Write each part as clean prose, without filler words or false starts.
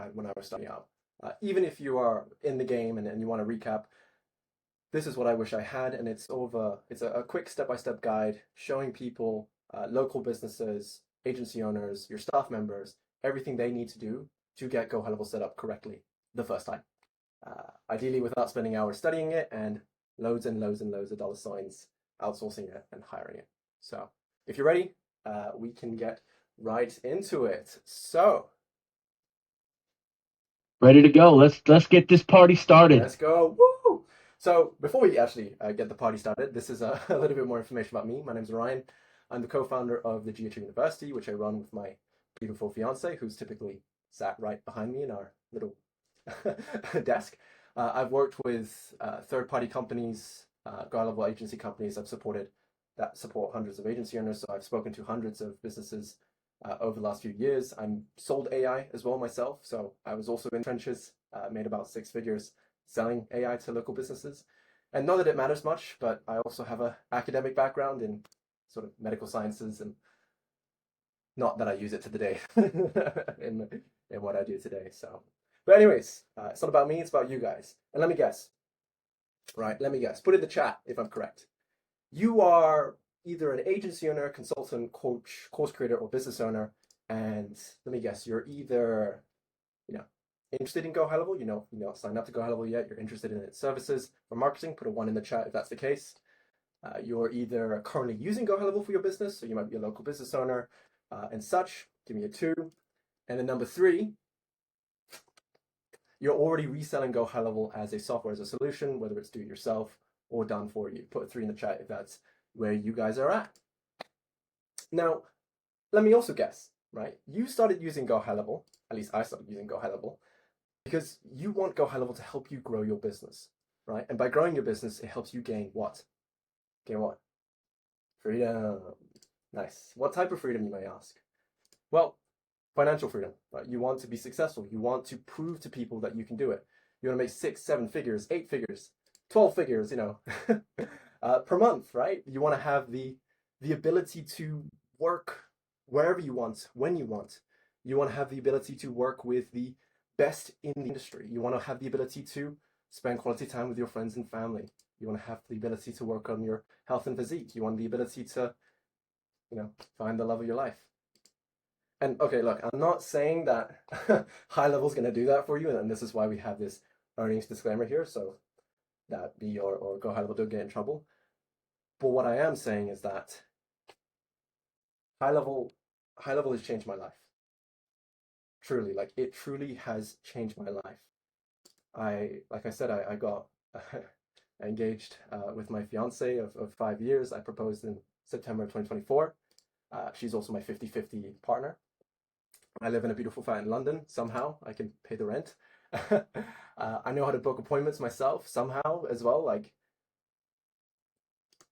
had when I was starting out. Even if you are in the game and you want to recap, this is what I wish I had, and it's a quick step-by-step guide showing people, local businesses, agency owners, your staff members, everything they need to do to get GoHighlevel set up correctly the first time. Ideally without spending hours studying it and loads and loads and loads of dollar signs outsourcing it and hiring it. So if you're ready, we can get right into it. So ready to go. Let's get this party started. let's go. Woo! So before we actually get the party started, this is a little bit more information about me. My name's Orien. I'm the co-founder of the GHL University, which I run with my beautiful fiance, who's typically sat right behind me in our little desk. I've worked with third-party companies, GoHighlevel agency companies I've supported that support hundreds of agency owners. So I've spoken to hundreds of businesses over the last few years. I'm sold AI as well myself. So I was also in trenches, made about 6 figures selling AI to local businesses. And not that it matters much, but I also have an academic background in sort of medical sciences, and not that I use it to the day in what I do today. So, but anyways, it's not about me, it's about you guys. And let me guess, right? Let me guess. Put in the chat if I'm correct. You are either an agency owner, consultant, coach, course creator, or business owner. And let me guess, you're either, interested in GoHighlevel, signed up to GoHighlevel yet, you're interested in its services or marketing, put a 1 in the chat if that's the case. You're either currently using GoHighlevel for your business, so you might be a local business owner and such, give me a 2. And then number 3, you're already reselling GoHighlevel as a software as a solution, whether it's do it yourself or done for you. Put a 3 in the chat if that's where you guys are at. Now, let me also guess, right? You started using GoHighlevel, at least I started using GoHighlevel, because you want GoHighlevel to help you grow your business, right? And by growing your business, it helps you gain what? Gain what? Freedom. Nice. What type of freedom, you may ask? Well, financial freedom, right? You want to be successful. You want to prove to people that you can do it. You want to make 6, 7 figures, 8 figures, 12 figures, per month, right? You want to have the ability to work wherever you want, when you want. You want to have the ability to work with the best in the industry. You want to have the ability to spend quality time with your friends and family. You want to have the ability to work on your health and physique. You want the ability to, find the love of your life. And okay, look, I'm not saying that HighLevel's going to do that for you, and this is why we have this earnings disclaimer here, so that me or GoHighlevel don't get in trouble. But what I am saying is that HighLevel has changed my life. Truly, like it truly has changed my life. Like I said, I got engaged with my fiance of 5 years. I proposed in September of 2024. She's also my 50-50 partner. I live in a beautiful flat in London. Somehow I can pay the rent. I know how to book appointments myself somehow as well. Like,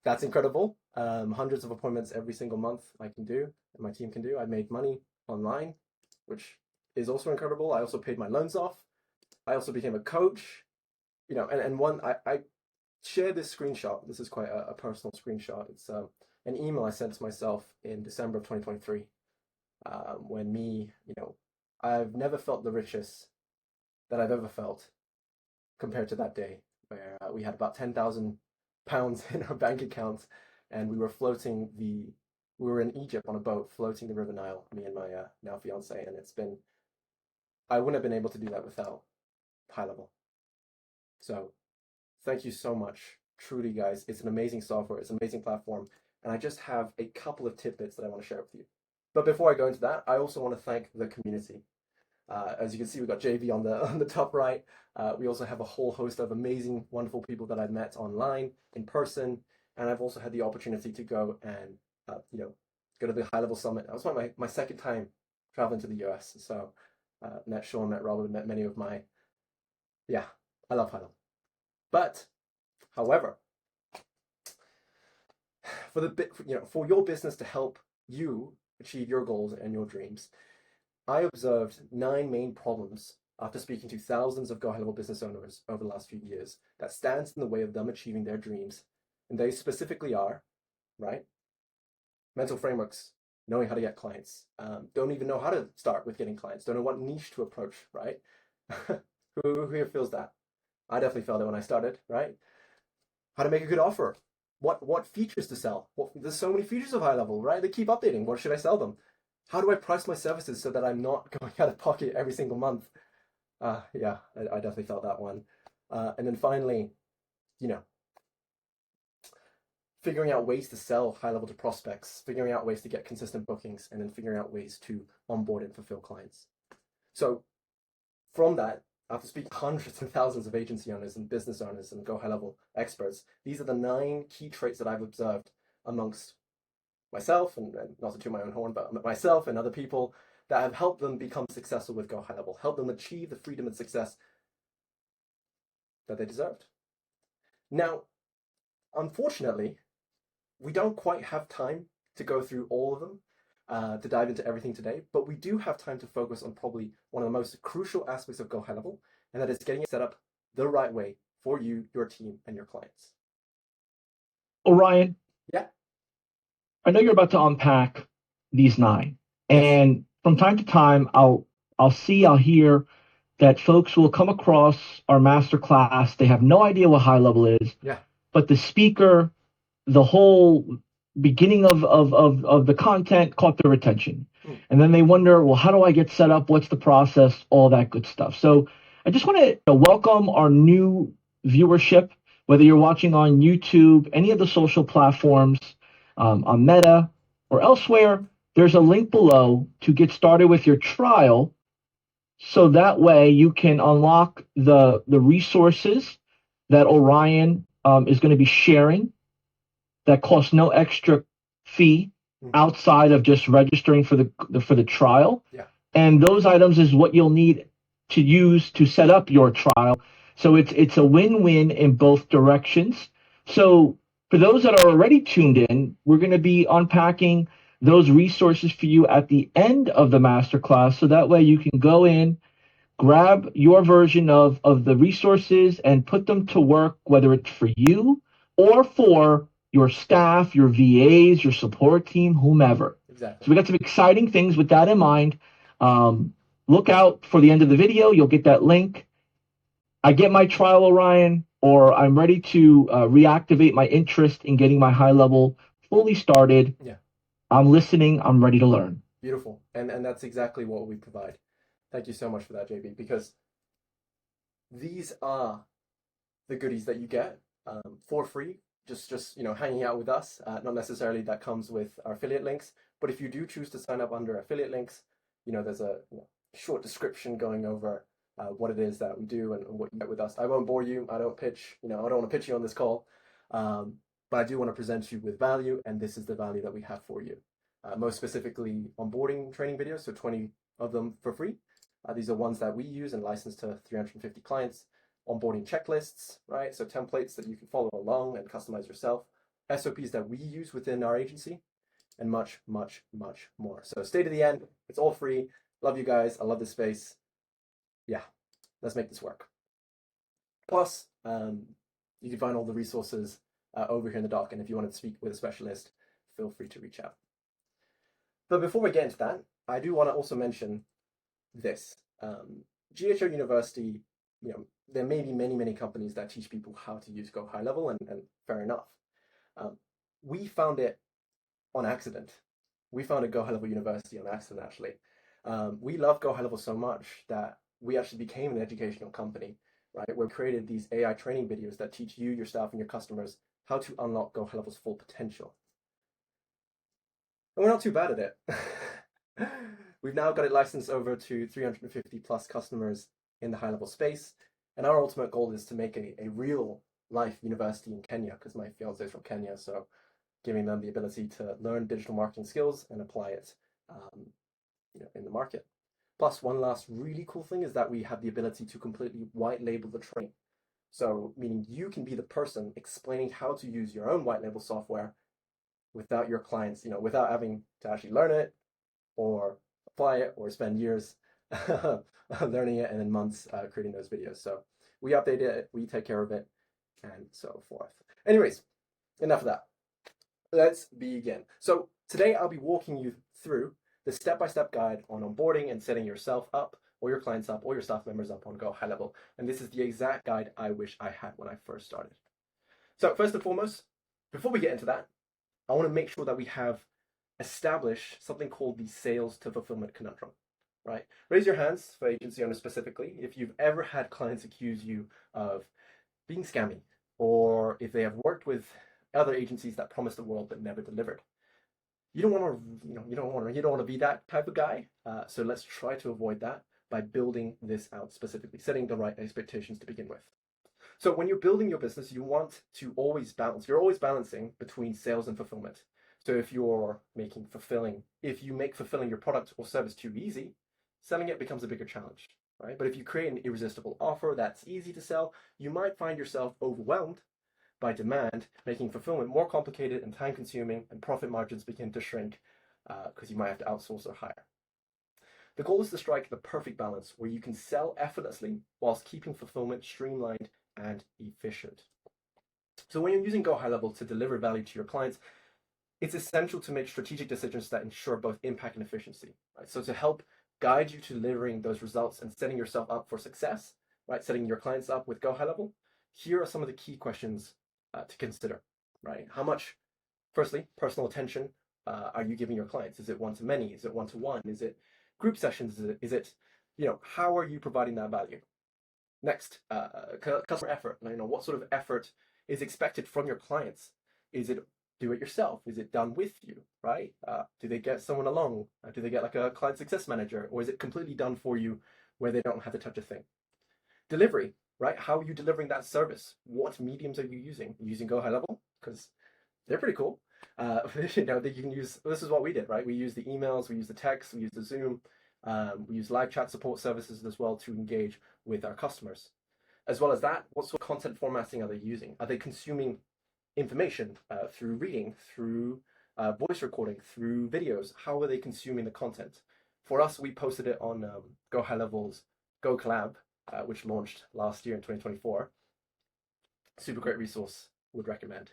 that's incredible. Hundreds of appointments every single month I can do, and my team can do. I made money online, which is also incredible. I also paid my loans off. I also became a coach, and one, I share this screenshot. This is quite a personal screenshot. It's an email I sent to myself in December of 2023. When I've never felt the richest that I've ever felt compared to that day where we had about £10,000 in our bank account, and we were in Egypt on a boat floating the River Nile, me and my now fiance, and I wouldn't have been able to do that without HighLevel. So thank you so much, truly, guys. It's an amazing software, it's an amazing platform, and I just have a couple of tidbits that I want to share with you. But before I go into that, I also want to thank the community. As you can see, we've got JV on the top right. We also have a whole host of amazing, wonderful people that I've met online, in person, and I've also had the opportunity to go and go to the HighLevel Summit. That was my second time traveling to the US. So met Sean, met Robert, met many of I love HighLevel. But, however, for your business to help you achieve your goals and your dreams, I observed 9 main problems after speaking to thousands of GoHighlevel business owners over the last few years that stands in the way of them achieving their dreams. And they specifically are, right? Mental frameworks knowing how to get clients, don't even know how to start with getting clients, don't know what niche to approach, right? Who here feels that? I definitely felt it when I started, right? How to make a good offer, what features to sell. There's so many features of high level, right? They keep updating. What should I sell them? How do I price my services so that I'm not going out of pocket every single month? Yeah, I definitely felt that one. And then finally, you know, figuring out ways to sell high level to prospects, figuring out ways to get consistent bookings, and then figuring out ways to onboard and fulfill clients. So from that, after speaking to hundreds and thousands of agency owners and business owners and GoHighlevel experts, these are the 9 key traits that I've observed amongst myself, and not to toot my own horn, but myself and other people that have helped them become successful with GoHighlevel, helped them achieve the freedom and success that they deserved. Now, unfortunately, we don't quite have time to go through all of them, to dive into everything today, but we do have time to focus on probably one of the most crucial aspects of GoHighlevel, and that is getting it set up the right way for you, your team, and your clients. Orion. Yeah. I know you're about to unpack these 9, and from time to time, I'll hear that folks will come across our masterclass. They have no idea what high level is. Yeah. But the speaker, the whole beginning of the content caught their attention. And then they wonder, well, how do I get set up? What's the process? All that good stuff. So I just want to welcome our new viewership, whether you're watching on YouTube, any of the social platforms, on Meta or elsewhere. There's a link below to get started with your trial. So that way you can unlock the resources that Orion is going to be sharing that costs no extra fee outside of just registering for the trial. Yeah. And those items is what you'll need to use to set up your trial. So it's a win-win in both directions. So for those that are already tuned in, we're going to be unpacking those resources for you at the end of the masterclass. So that way you can go in, grab your version of the resources and put them to work, whether it's for you or for your staff, your VAs, your support team, whomever. Exactly. So we got some exciting things with that in mind. Look out for the end of the video. You'll get that link. I get my trial, Orion, or I'm ready to reactivate my interest in getting my high level fully started. Yeah. I'm listening. I'm ready to learn. Beautiful. And that's exactly what we provide. Thank you so much for that, JB, because these are the goodies that you get for free, just hanging out with us. Not necessarily that comes with our affiliate links, but if you do choose to sign up under affiliate links, there's a short description going over what it is that we do and what you get with us. I won't bore you. I don't pitch. I don't want to pitch you on this call, but I do want to present you with value, and this is the value that we have for you. Most specifically, onboarding training videos, so 20 of them for free. These are ones that we use and license to 350 clients. Onboarding checklists, right? So templates that you can follow along and customize yourself. SOPs that we use within our agency, and much, much, much more. So stay to the end. It's all free. Love you guys. I love this space. Yeah, let's make this work. Plus, you can find all the resources over here in the doc. And if you want to speak with a specialist, feel free to reach out. But before we get into that, I do want to also mention this. GHL University, there may be many, many companies that teach people how to use GoHighlevel, and fair enough. We found it on accident. We founded GoHighlevel University on accident, actually. We love GoHighlevel so much that we actually became an educational company, right? We created these AI training videos that teach you, your staff, and your customers how to unlock GoHighlevel's full potential. And we're not too bad at it. We've now got it licensed over to 350 plus customers in the high level space. And our ultimate goal is to make a real life university in Kenya, because my fiance is from Kenya. So giving them the ability to learn digital marketing skills and apply it in the market. Plus, one last really cool thing is that we have the ability to completely white label the training. So meaning you can be the person explaining how to use your own white label software without your clients, without having to actually learn it or apply it or spend years learning it and then months creating those videos. So we update it, we take care of it, and so forth. Anyways, enough of that. Let's begin. So Today, I'll be walking you through the step-by-step guide on onboarding and setting yourself up or your clients up or your staff members up on GoHighlevel. And this is the exact guide I wish I had when I first started. So first and foremost, before we get into that, I want to make sure that we have established something called the sales to fulfillment conundrum, right? Raise your hands for agency owners specifically if you've ever had clients accuse you of being scammy, or if they have worked with other agencies that promised the world but never delivered. You don't want to, you don't want to be that type of guy. So let's try to avoid that by building this out specifically, setting the right expectations to begin with. So when you're building your business, you want to always balance. You're always balancing between sales and fulfillment. So if you make fulfilling your product or service too easy, selling it becomes a bigger challenge, right? But if you create an irresistible offer that's easy to sell, you might find yourself overwhelmed by demand, making fulfillment more complicated and time-consuming, and profit margins begin to shrink because you might have to outsource or hire. The goal is to strike the perfect balance where you can sell effortlessly whilst keeping fulfillment streamlined and efficient. So when you're using GoHighlevel to deliver value to your clients, it's essential to make strategic decisions that ensure both impact and efficiency, right? So to help guide you to delivering those results and setting yourself up for success, right? Setting your clients up with GoHighlevel, here are some of the key questions to consider, right? How much, firstly, personal attention are you giving your clients? Is it one-to-many? Is it one-to-one? Is it group sessions? Is it, how are you providing that value? Next, customer effort. What sort of effort is expected from your clients? Is it do it yourself? Is it done with you, right? Do they get someone along? Do they get like a client success manager? Or is it completely done for you where they don't have to touch a thing? Delivery, right? How are you delivering that service? What mediums are you using? Are you using GoHighlevel? Because they're pretty cool. That you can use, this is what we did, right? We use the emails, we use the text, we use the Zoom, we use live chat support services as well to engage with our customers. As well as that, what sort of content formatting are they using? Are they consuming information through reading, through voice recording, through videos? How are they consuming the content? For us, we posted it on GoHighlevel's Go Collab, which launched last year in 2024. Super great resource, would recommend.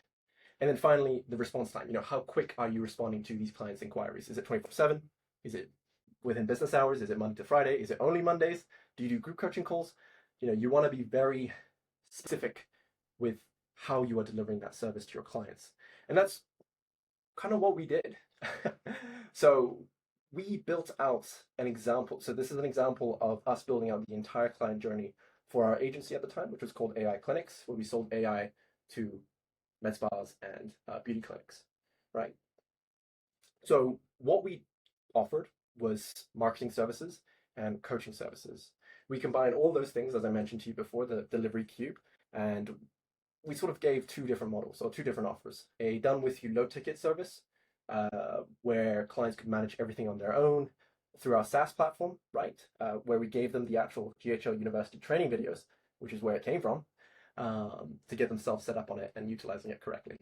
And then finally, the response time. How quick are you responding to these clients' inquiries? Is it 24/7? Is it within business hours? Is it Monday to Friday? Is it only Mondays? Do you do group coaching calls? You want to be very specific with how you are delivering that service to your clients. And that's kind of what we did. So we built out an example. So this is an example of us building out the entire client journey for our agency at the time, which was called AI Clinics, where we sold AI to med spas and beauty clinics, right? So what we offered was marketing services and coaching services. We combined all those things, as I mentioned to you before, the delivery cube, and we sort of gave two different models, or two different offers. A done-with-you low-ticket service, where clients could manage everything on their own through our SaaS platform, right? Where we gave them the actual GHL University training videos, which is where it came from, to get themselves set up on it and utilizing it correctly.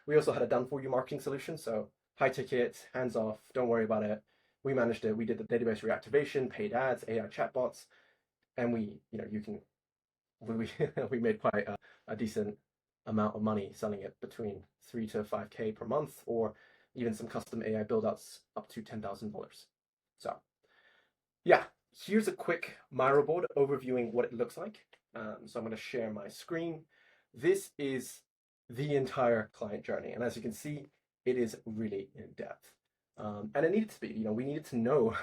We also had a done-for-you marketing solution, so high ticket, hands off, don't worry about it. We managed it. We did the database reactivation, paid ads, AI chatbots, and we made quite a decent amount of money selling it, between $3,000 to $5,000 per month, or even some custom AI build-outs up to $10,000. So yeah, here's a quick Miro board overviewing what it looks like. So I'm going to share my screen. This is the entire client journey, and as you can see, it is really in depth. And it needed to be. We needed to know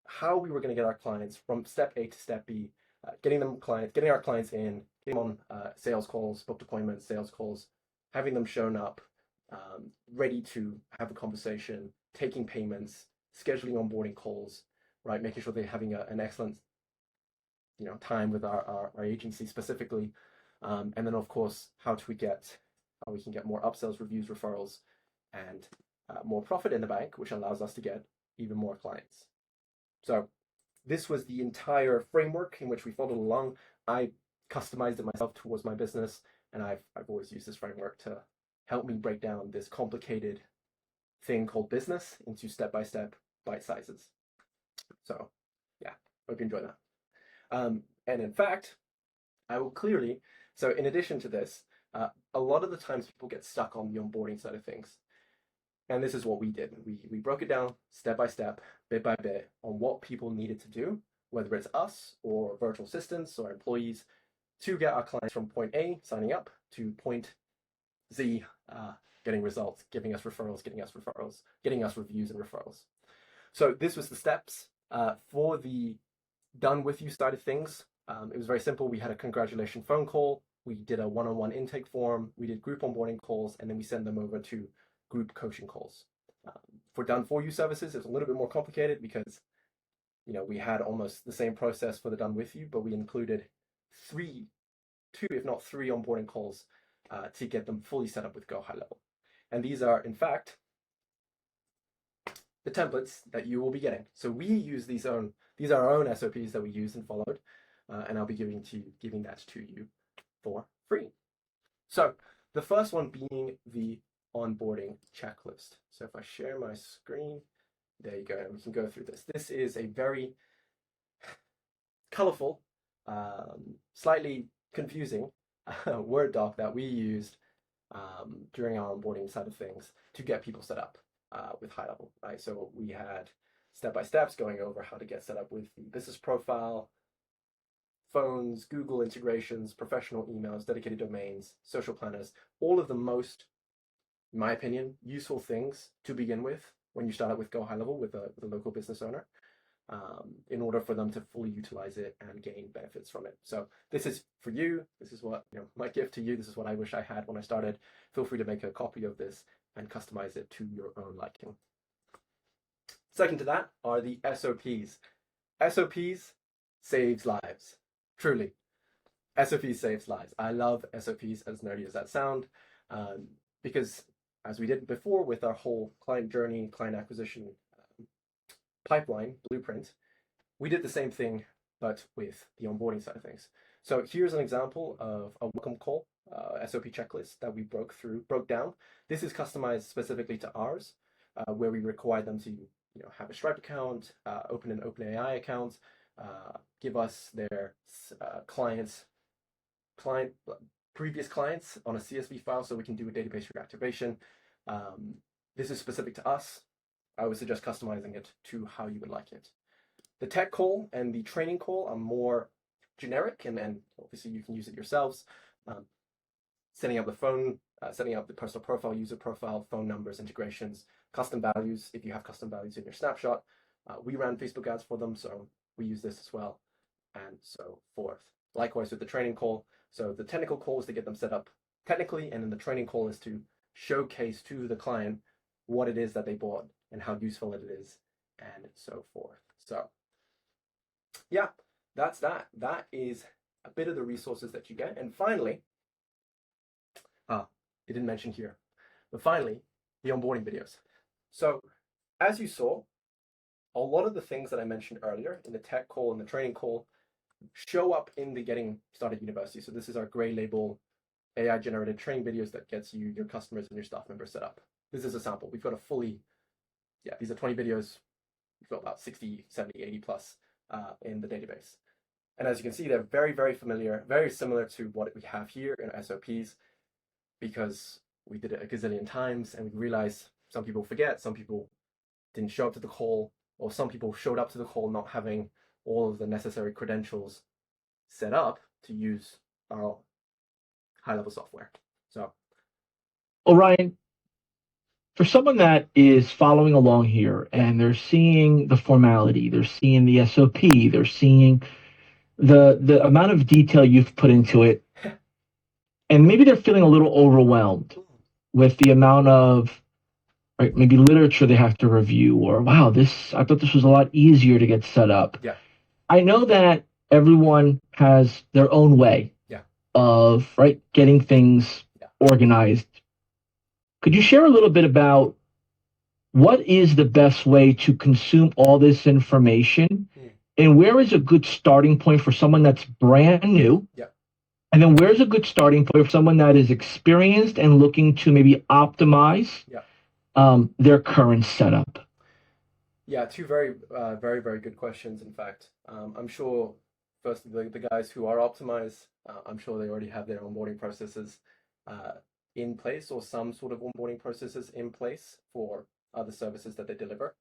how we were going to get our clients from step A to step B, getting our clients in, getting them on sales calls, booked appointments, sales calls, having them shown up, ready to have a conversation, taking payments, scheduling onboarding calls, right? Making sure they're having an excellent, time with our agency specifically, and then of course how we can get more upsells, reviews, referrals, and more profit in the bank, which allows us to get even more clients. So this was the entire framework in which we followed along. I customized it myself towards my business, and I've always used this framework to help me break down this complicated thing called business into step-by-step bite sizes. So yeah, hope you enjoy that. And in fact, so in addition to this, a lot of the times people get stuck on the onboarding side of things. And this is what we did. We broke it down step by step, bit by bit, on what people needed to do, whether it's us or virtual assistants or employees, to get our clients from point A, signing up, to point Z, getting results, giving us referrals, getting us reviews and referrals. So this was the steps. For the done with you side of things, it was very simple. We had a congratulation phone call. We did a one-on-one intake form. We did group onboarding calls, and then we send them over to group coaching calls. For done for you services, it's a little bit more complicated because, we had almost the same process for the done with you, but we included two, if not three onboarding calls to get them fully set up with GoHighlevel. And these are, in fact, the templates that you will be getting. So we use these are our own SOPs that we used and followed, and I'll be giving that to you for free. So the first one being the onboarding checklist. So if I share my screen, there you go, and we can go through this. This is a very colorful, slightly confusing Word doc that we used during our onboarding side of things to get people set up with HighLevel, right? So we had step-by-steps going over how to get set up with the business profile, phones, Google integrations, professional emails, dedicated domains, social planners, all of the most, in my opinion, useful things to begin with when you start out with GoHighlevel with a local business owner, in order for them to fully utilize it and gain benefits from it. So this is for you. This is what, my gift to you. This is what I wish I had when I started. Feel free to make a copy of this and customize it to your own liking. Second to that are the SOPs. SOPs saves lives. Truly. SOPs saves lives. I love SOPs, as nerdy as that sound, because as we did before with our whole client journey, client acquisition pipeline blueprint, we did the same thing, but with the onboarding side of things. So here's an example of a welcome call SOP checklist that we broke down. This is customized specifically to ours, where we require them to have a Stripe account, open an OpenAI account, give us their previous clients on a CSV file so we can do a database reactivation. This is specific to us. I would suggest customizing it to how you would like it. The tech call and the training call are more generic, and obviously you can use it yourselves. Setting up the phone, setting up the personal profile, user profile, phone numbers, integrations, custom values, if you have custom values in your snapshot. We ran Facebook ads for them, so we use this as well, and so forth. Likewise with the training call. So the technical call is to get them set up technically, and then the training call is to showcase to the client what it is that they bought and how useful it is, and so forth. So yeah, that's that. That is a bit of the resources that you get. And finally, it didn't mention here, but finally, the onboarding videos. So as you saw, a lot of the things that I mentioned earlier in the tech call and the training call show up in the Getting Started University. So this is our gray label AI generated training videos that gets you, your customers and your staff members set up. This is a sample. We've got these are 20 videos. We've got about 60, 70, 80 plus in the database. And as you can see, they're very, very familiar, very similar to what we have here in SOPs, because we did it a gazillion times and we realized some people forget, some people didn't show up to the call, or some people showed up to the call not having all of the necessary credentials set up to use our high-level software. So, Orion, for someone that is following along here and they're seeing the formality, they're seeing the SOP, they're seeing the amount of detail you've put into it, and maybe they're feeling a little overwhelmed with the amount of maybe literature they have to review, or wow, I thought this was a lot easier to get set up. Yeah. I know that everyone has their own way of getting things organized. Could you share a little bit about what is the best way to consume all this information, and where is a good starting point for someone that's brand new? Yeah. And then where's a good starting point for someone that is experienced and looking to maybe optimize their current setup? Yeah, two very, very good questions, in fact. I'm sure, first, the guys who are optimized, I'm sure they already have their onboarding processes in place or some sort of onboarding processes in place for other services that they deliver,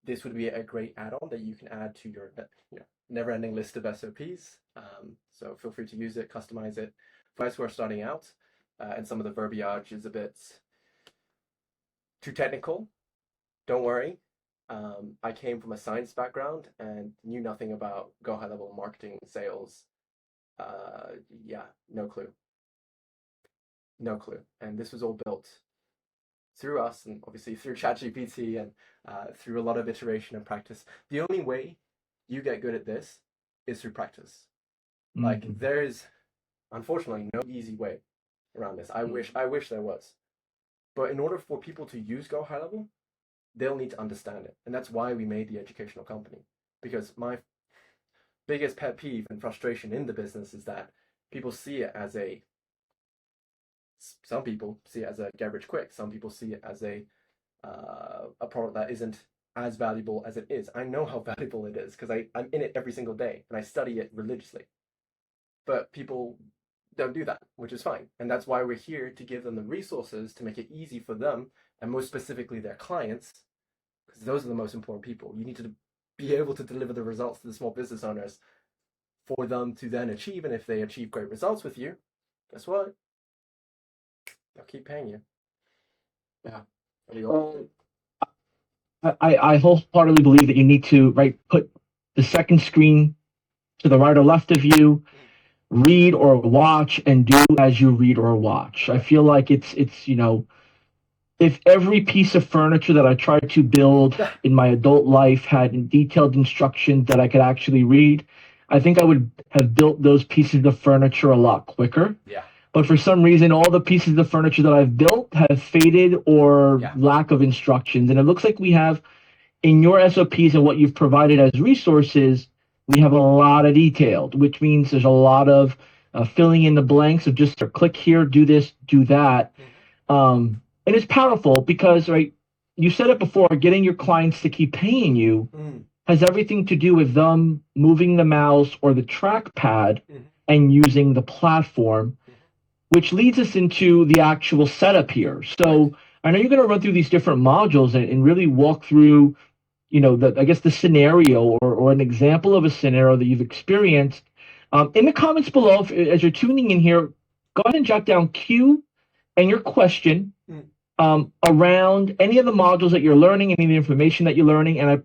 this would be a great add-on that you can add to your never-ending list of SOPs. So feel free to use it, customize it. For guys who are starting out, and some of the verbiage is a bit too technical, don't worry. I came from a science background and knew nothing about GoHighlevel marketing, sales. No clue. No clue. And this was all built through us and obviously through ChatGPT and through a lot of iteration and practice. The only way you get good at this is through practice. Mm-hmm. Like there is, unfortunately, no easy way around this. I wish there was. But in order for people to use GoHighlevel, they'll need to understand it. And that's why we made the educational company. Because my biggest pet peeve and frustration in the business is that people see it as some people see it as a get rich quick. Some people see it as a product that isn't as valuable as it is. I know how valuable it is because I'm in it every single day and I study it religiously. But people don't do that, which is fine. And that's why we're here to give them the resources to make it easy for them, and most specifically their clients, because those are the most important people. You need to be able to deliver the results to the small business owners for them to then achieve. And if they achieve great results with you, guess what? They'll keep paying you. Yeah. I wholeheartedly believe that you need to put the second screen to the right or left of you, read or watch, and do as you read or watch. I feel like it's if every piece of furniture that I tried to build in my adult life had detailed instructions that I could actually read, I think I would have built those pieces of furniture a lot quicker. Yeah. But for some reason, all the pieces of furniture that I've built have faded or lack of instructions. And it looks like we have, in your SOPs and what you've provided as resources, we have a lot of detailed, which means there's a lot of filling in the blanks of just click here, do this, do that. And it's powerful because, you said it before, getting your clients to keep paying you has everything to do with them moving the mouse or the trackpad and using the platform, which leads us into the actual setup here. So I know you're going to run through these different modules and really walk through, the scenario or an example of a scenario that you've experienced. In the comments below, as you're tuning in here, go ahead and jot down Q and your question around any of the modules that you're learning, any of the information that you're learning. And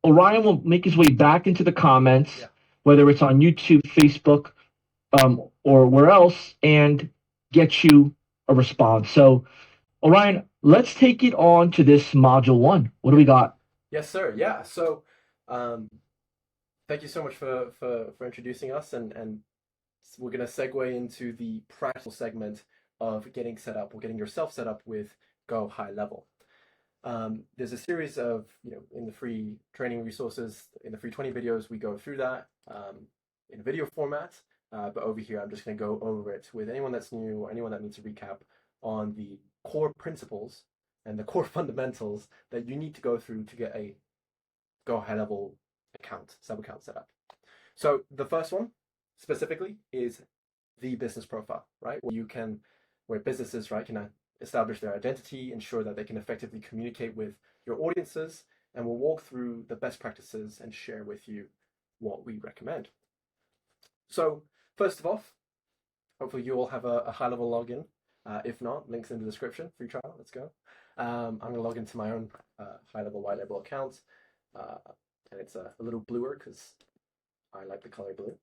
Orien will make his way back into the comments, whether it's on YouTube, Facebook, or where else, and get you a response. So, Orien, let's take it on to this module 1. What do we got? Yes, sir. Yeah. So, thank you so much for introducing us, and we're going to segue into the practical segment of getting set up or getting yourself set up with GoHighlevel. There's a series of, in the free training resources, in the free 20 videos, we go through that in video format. But over here, I'm just going to go over it with anyone that's new or anyone that needs a recap on the core principles and the core fundamentals that you need to go through to get a GoHighlevel sub-account set up. So the first one specifically is the business profile, right? Where businesses, can establish their identity, ensure that they can effectively communicate with your audiences, and we'll walk through the best practices and share with you what we recommend. So first of all, hopefully you all have a high-level login. If not, links in the description, free trial, let's go. I'm going to log into my own high-level, white label account. And it's a little bluer because I like the color blue.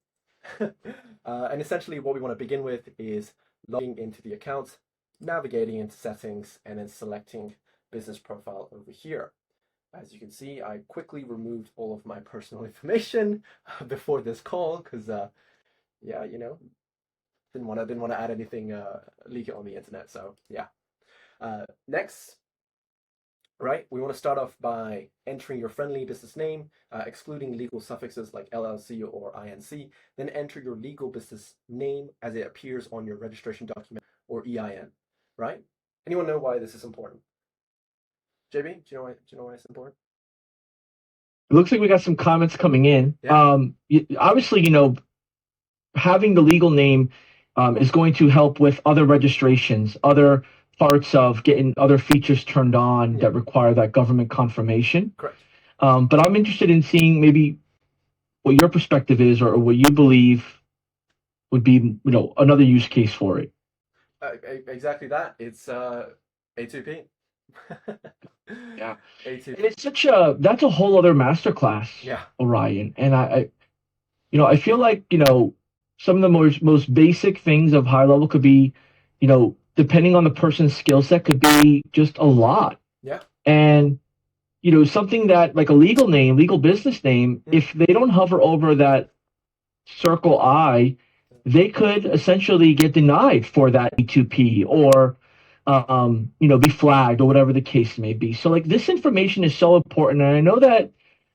And essentially what we want to begin with is logging into the account, navigating into settings, and then selecting business profile over here. As you can see, I quickly removed all of my personal information before this call because, didn't want to add anything, leak it on the internet. So yeah. Next, we want to start off by entering your friendly business name, excluding legal suffixes like LLC or INC. Then enter your legal business name as it appears on your registration document or EIN. Right? Anyone know why this is important? JB, do you know why it's important? It looks like we got some comments coming in. Yeah. Obviously, having the legal name is going to help with other registrations, other parts of getting other features turned on that require that government confirmation. Correct. But I'm interested in seeing maybe what your perspective is, or what you believe would be, another use case for it. Exactly that. It's A2P. Yeah. A2P. And it's that's a whole other masterclass, Yeah. Orion. And I feel like, some of the most basic things of high level could be, depending on the person's skill set, could be just a lot. Yeah. And, something that like a legal business name, if they don't hover over that circle I, they could essentially get denied for that E2P, or be flagged, or whatever the case may be. So like, this information is so important, and I know that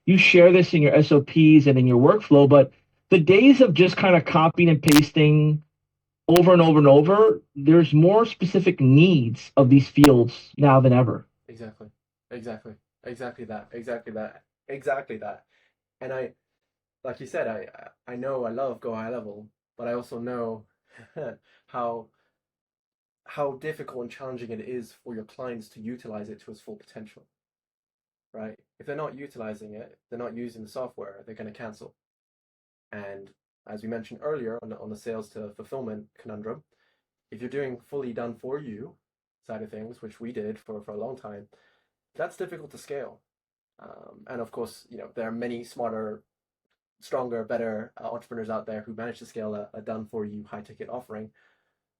you share this in your SOPs and in your workflow, but the days of just kind of copying and pasting over and over and over, there's more specific needs of these fields now than ever. Exactly that. And like you said, I know I love GoHighlevel, but I also know how difficult and challenging it is for your clients to utilize it to its full potential, right? If they're not utilizing it, they're not using the software, they're going to cancel. And as we mentioned earlier on the sales to fulfillment conundrum, if you're doing fully done for you side of things, which we did for a long time, that's difficult to scale. And of course, there are many smarter, stronger, better entrepreneurs out there who manage to scale a done for you high ticket offering.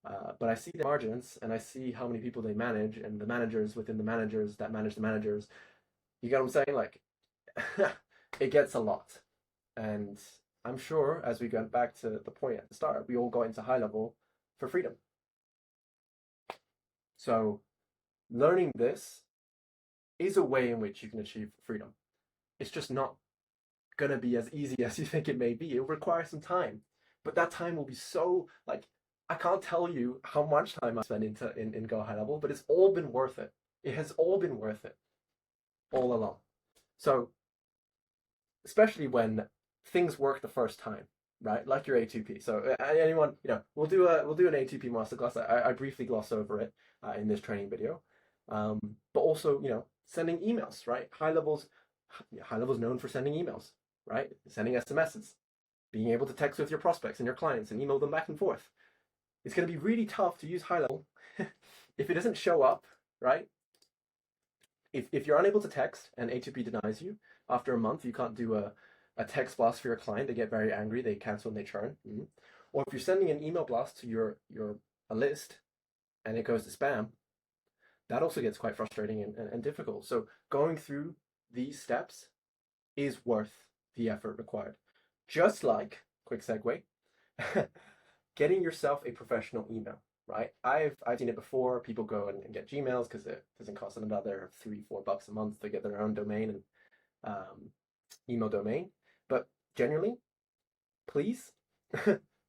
But I see the margins, and I see how many people they manage, and the managers within the managers that manage the managers. You get what I'm saying? Like, it gets a lot. And I'm sure, as we get back to the point at the start, we all got into high level for freedom. So learning this is a way in which you can achieve freedom. It's just not going to be as easy as you think it may be. It will require some time, but that time will be so, like, I can't tell you how much time I spent in GoHighlevel, but it's all been worth it. It has all been worth it all along. So especially when things work the first time, right? Like your A2P. So anyone, we'll do an A2P masterclass. I briefly gloss over it in this training video. But also, sending emails, right? High level's known for sending emails, right? Sending SMSs, being able to text with your prospects and your clients and email them back and forth. It's going to be really tough to use high level if it doesn't show up, right? If you're unable to text and A2P denies you after a month, you can't do a text blast for your client. They get very angry, they cancel and they churn. Or if you're sending an email blast to a list and it goes to spam, that also gets quite frustrating and difficult. So going through these steps is worth the effort required. Just like, quick segue, getting yourself a professional email, right? I've seen it before. People go and get Gmails because it doesn't cost them another $3-4 a month to get their own domain and email domain. But generally, please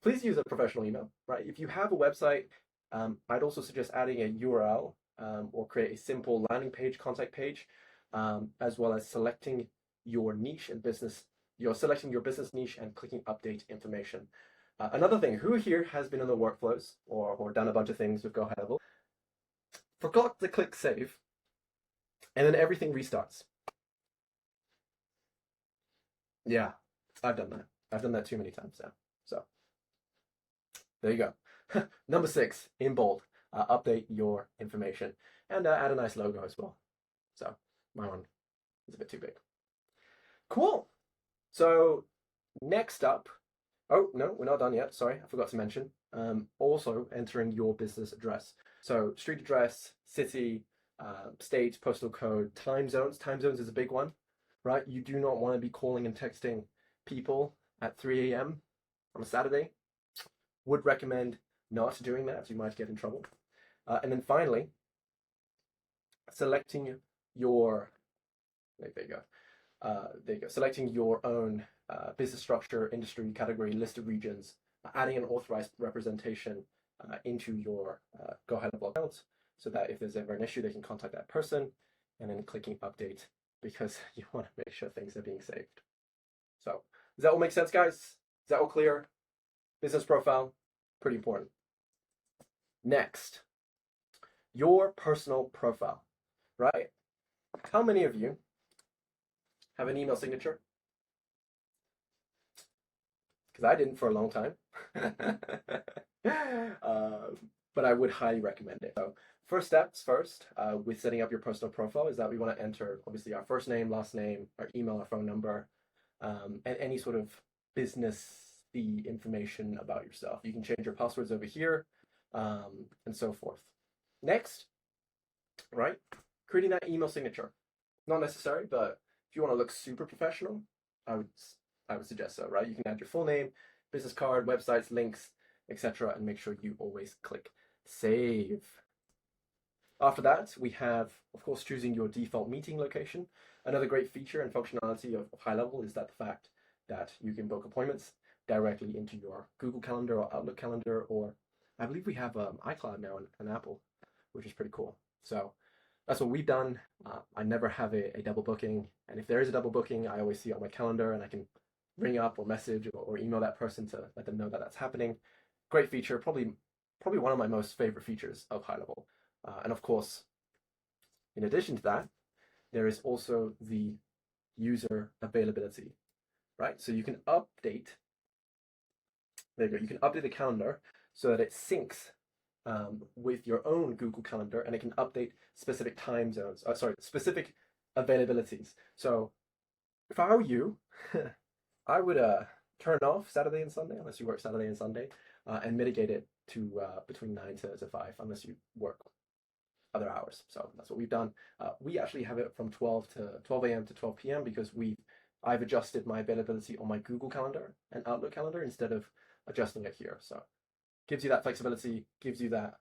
use a professional email, right? If you have a website, I'd also suggest adding a URL or create a simple landing page, contact page, as well as selecting your niche and business. You're selecting your business niche and clicking update information. Another thing, who here has been in the workflows or done a bunch of things with GoHighlevel, forgot to click save, and then everything restarts? Yeah, I've done that. I've done that too many times now. So there you go. Number 6, in bold, update your information and add a nice logo as well. So my one is a bit too big. Cool. So next up, oh no, we're not done yet. Sorry, I forgot to mention. Also entering your business address. So street address, city, state, postal code, time zones. Time zones is a big one, right? You do not want to be calling and texting people at 3 a.m. on a Saturday. Would recommend not doing that. You might get in trouble. And then finally, selecting your, there you go. Selecting your own business structure, industry, category, list of regions, adding an authorized representation into your GoHighlevel account so that if there's ever an issue, they can contact that person, and then clicking update because you want to make sure things are being saved. So does that all make sense, guys? Is that all clear? Business profile, pretty important. Next, your personal profile, right? How many of you have an email signature? Because I didn't for a long time. But I would highly recommend it. So first steps first with setting up your personal profile is that we want to enter obviously our first name, last name, our email, our phone number, and any sort of business-y information about yourself. You can change your passwords over here, and so forth. Next, right, creating that email signature. Not necessary, but if you want to look super professional, I would suggest so, right? You can add your full name, business card, websites, links, etc., and make sure you always click save. After that, we have, of course, choosing your default meeting location. Another great feature and functionality of HighLevel is that the fact that you can book appointments directly into your Google Calendar or Outlook Calendar, or I believe we have iCloud now and Apple, which is pretty cool. So that's what we've done. I never have a double booking, and if there is a double booking, I always see it on my calendar, and I can ring up or message or email that person to let them know that that's happening. Great feature, probably one of my most favorite features of HighLevel. And of course, in addition to that, there is also the user availability, right? So you can update, there you go, you can update the calendar so that it syncs with your own Google Calendar, and it can update specific time zones, specific availabilities. So if I were you, I would turn off Saturday and Sunday, unless you work Saturday and Sunday, and mitigate it to between 9 to 5, unless you work other hours. So that's what we've done. We actually have it from 12 a.m. to 12 p.m. because I've adjusted my availability on my Google Calendar and Outlook Calendar instead of adjusting it here. So gives you that flexibility, gives you that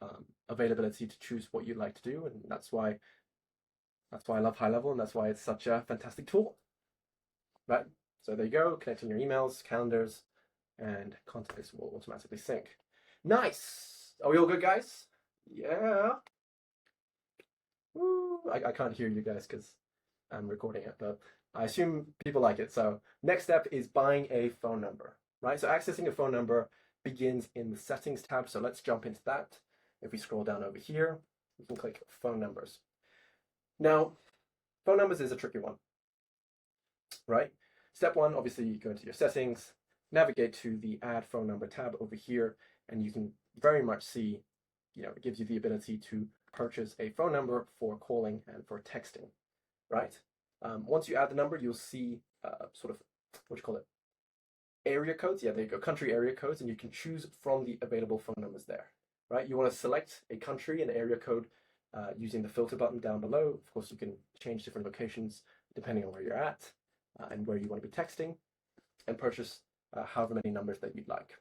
availability to choose what you'd like to do, and that's why I love HighLevel, and that's why it's such a fantastic tool, right? So there you go, connecting your emails, calendars, and contacts will automatically sync. Nice. Are we all good, guys? Yeah. Woo. I can't hear you guys because I'm recording it, but I assume people like it. So next step is buying a phone number, right? So accessing a phone number begins in the settings tab. So let's jump into that. If we scroll down over here, we can click phone numbers. Now, phone numbers is a tricky one, right? Step one, obviously you go into your settings, navigate to the add phone number tab over here, and you can very much see, it gives you the ability to purchase a phone number for calling and for texting, right? Once you add the number, you'll see sort of, what do you call it? Area codes. Yeah, there you go, country area codes, and you can choose from the available phone numbers there, right? You want to select a country and area code using the filter button down below. Of course, you can change different locations depending on where you're at and where you want to be texting, and purchase however many numbers that you'd like.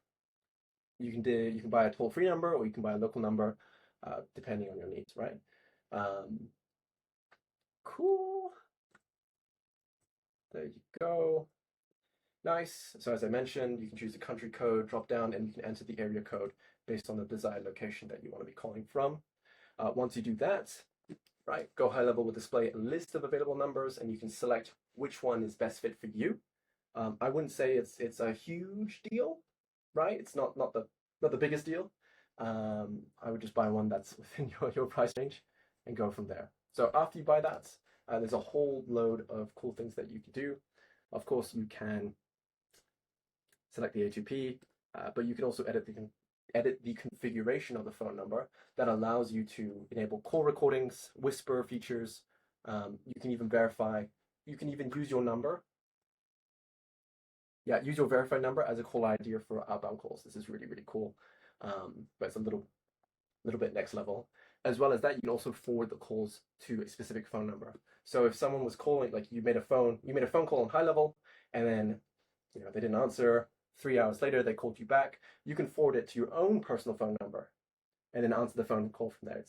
You can buy a toll-free number, or you can buy a local number, depending on your needs, right? Cool. There you go. Nice. So as I mentioned, you can choose the country code, drop down, and you can enter the area code based on the desired location that you want to be calling from. Once you do that, right, GoHighlevel will display a list of available numbers, and you can select which one is best fit for you. I wouldn't say it's a huge deal, right? It's not the biggest deal. I would just buy one that's within your price range and go from there. So after you buy that, there's a whole load of cool things that you can do. Of course, you can select the A2P, but you can also edit the configuration of the phone number that allows you to enable call recordings, whisper features. You can even verify. You can even use your number. Yeah, use your verified number as a call ID for outbound calls. This is really, really cool, but it's a little bit next level. As well as that, you can also forward the calls to a specific phone number. So if someone was calling, like you made a phone call on HighLevel, and then they didn't answer. 3 hours later, they called you back. You can forward it to your own personal phone number, and then answer the phone call from there.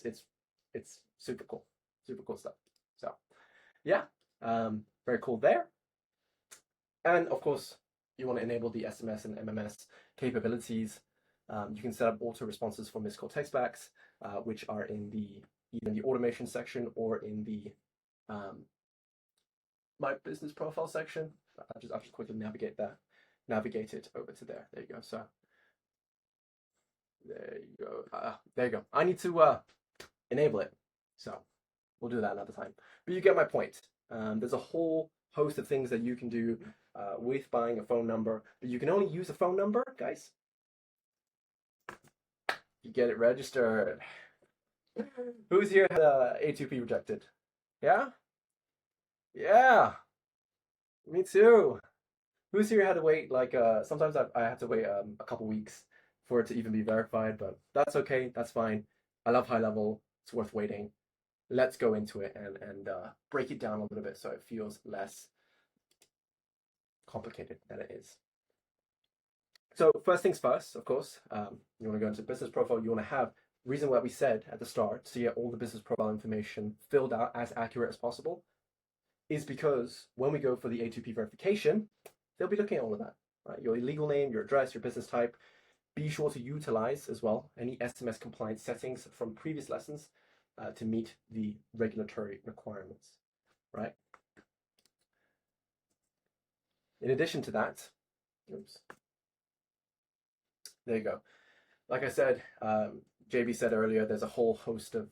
It's super cool stuff. So yeah, very cool there. And of course, you want to enable the SMS and MMS capabilities. You can set up auto responses for missed call textbacks, which are in either in the automation section or in the my business profile section. I'll just quickly navigate it over to there. There you go. So There you go. There you go. I need to enable it. So we'll do that another time. But you get my point. There's a whole host of things that you can do with buying a phone number. But you can only use a phone number, guys. You get it registered. Who's here had A2P rejected? Yeah? Yeah. Me too. Who's here had to wait like sometimes I have to wait a couple weeks for it to even be verified, but that's okay, that's fine. I love high level, it's worth waiting. Let's go into it and break it down a little bit so it feels less complicated than it is. So first things first, of course, you want to go into business profile. You want to have reason why we said at the start to get all the business profile information filled out as accurate as possible is because when we go for the A2P verification, they'll be looking at all of that, right? Your legal name, your address, your business type. Be sure to utilize as well any SMS compliance settings from previous lessons to meet the regulatory requirements, right? In addition to that, oops, there you go. Like I said, JB said earlier, there's a whole host of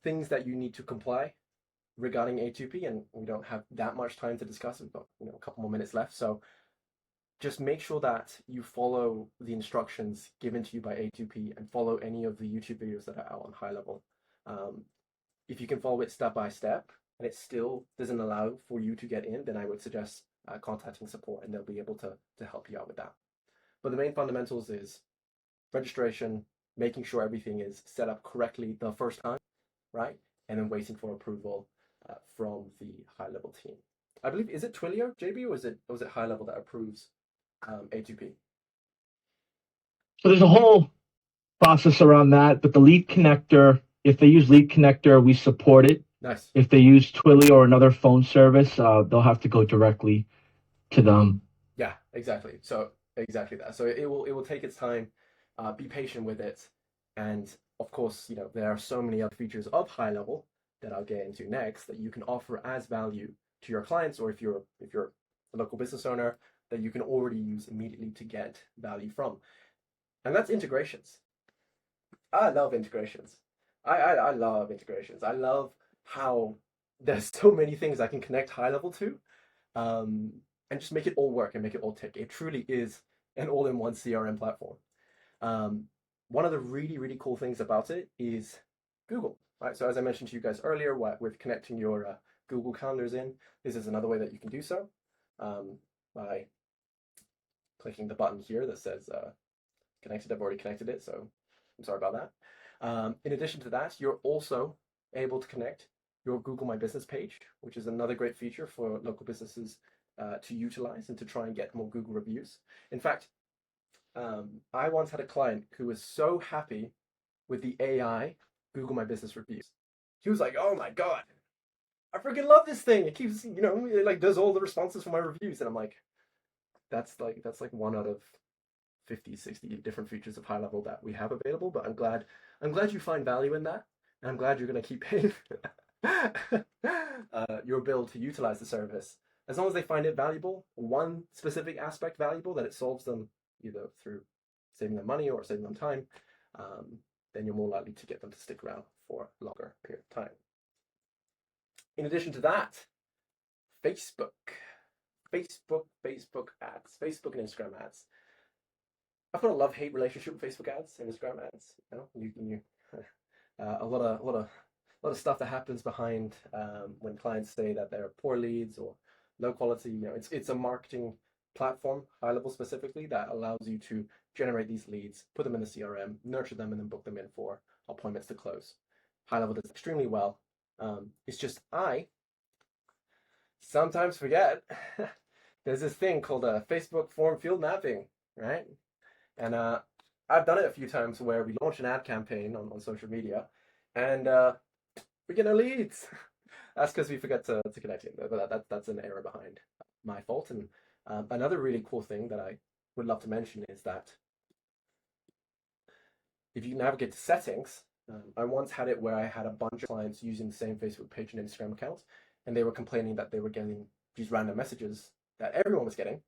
things that you need to comply regarding A2P, and we don't have that much time to discuss. We've got a couple more minutes left, so just make sure that you follow the instructions given to you by A2P and follow any of the YouTube videos that are out on high level. If you can follow it step by step and it still doesn't allow for you to get in, then I would suggest contacting support and they'll be able to help you out with that. But the main fundamentals is registration, making sure everything is set up correctly the first time, right? And then waiting for approval from the high level team. I believe, is it Twilio, JB, or was it high level that approves A2P? So there's a whole process around that, but the lead connector, if they use lead connector, we support it. Nice. If they use Twilio or another phone service, they'll have to go directly to them. Yeah, exactly. So exactly that. So it will take its time. Be patient with it, and of course, there are so many other features of high level that I'll get into next that you can offer as value to your clients, or if you're a local business owner, that you can already use immediately to get value from. And that's integrations. I love integrations. I love integrations. I love how there's so many things I can connect high level to, and just make it all work and make it all tick. It truly is an all-in-one CRM platform. One of the really, really cool things about it is Google, right? So as I mentioned to you guys earlier, with connecting your Google calendars in, this is another way that you can do so by clicking the button here that says connected. I've already connected it, so I'm sorry about that. In addition to that, you're also able to connect your Google My Business page, which is another great feature for local businesses to utilize and to try and get more Google reviews. In fact, I once had a client who was so happy with the AI Google My Business reviews. He was like, "Oh my God, I freaking love this thing. It keeps, it like does all the responses for my reviews." And I'm like, that's like one out of 50, 60 different features of high level that we have available. But I'm glad you find value in that. And I'm glad you're going to keep paying your bill to utilize the service. As long as they find it valuable, one specific aspect valuable, that it solves them either through saving them money or saving them time, then you're more likely to get them to stick around for a longer period of time. In addition to that, Facebook ads, Facebook and Instagram ads. I've got a love-hate relationship with Facebook ads and Instagram ads. A lot of stuff that happens behind when clients say that they're poor leads or low quality. It's a marketing platform, high level specifically, that allows you to generate these leads, put them in the CRM, nurture them, and then book them in for appointments to close. High level does extremely well. It's just I sometimes forget there's this thing called a Facebook form field mapping, right? And I've done it a few times where we launch an ad campaign on social media and we get no leads. That's because we forget to connect it. But that's an error behind my fault. And another really cool thing that I would love to mention is that if you navigate to settings, I once had it where I had a bunch of clients using the same Facebook page and Instagram account, and they were complaining that they were getting these random messages that everyone was getting.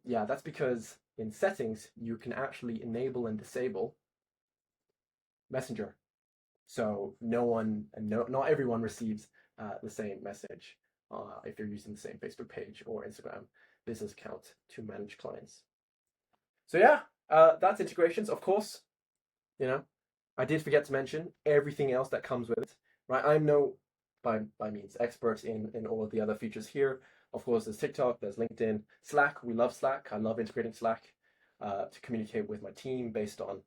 Yeah, that's because in settings, you can actually enable and disable Messenger. So not everyone receives the same message if you're using the same Facebook page or Instagram business account to manage clients. So yeah, that's integrations. Of course, I did forget to mention everything else that comes with it, right? I'm no, by means, expert in all of the other features here. Of course, there's TikTok, there's LinkedIn, Slack. We love Slack. I love integrating Slack to communicate with my team based on